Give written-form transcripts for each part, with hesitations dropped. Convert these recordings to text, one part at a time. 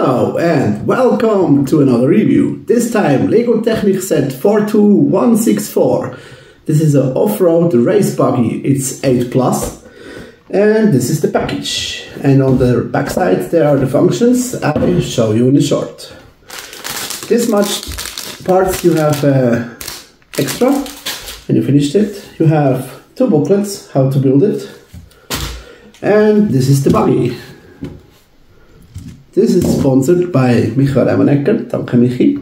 Hello and welcome to another review. This time Lego Technic set 42164. This is an off-road race buggy. It's 8 plus and this is the package. And on the back side there are the functions I'll show you in a short. This much parts you have extra when you finished it. You have 2 booklets how to build it. And this is the buggy. This is sponsored by Michael Emmenegger. Danke Michi.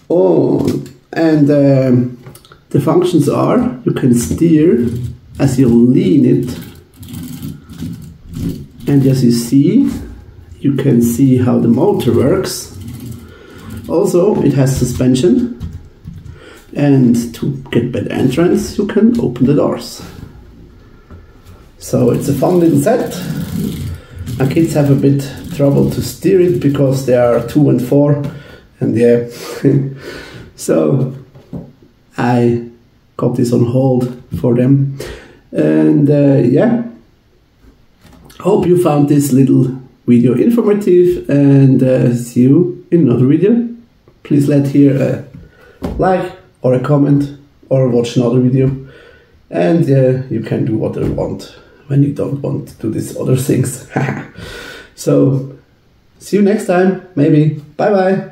Oh, and the functions are, you can steer as you lean it, and as you see, you can see how the motor works. Also, it has suspension, and to get better entrance, you can open the doors. So it's a fun little set. My kids have a bit trouble to steer it because they are 2 and 4, and yeah. So I got this on hold for them, and yeah. Hope you found this little video informative, and see you in another video. Please let here a like or a comment or watch another video, and you can do what you want when you don't want to do these other things. So see you next time, maybe. Bye bye.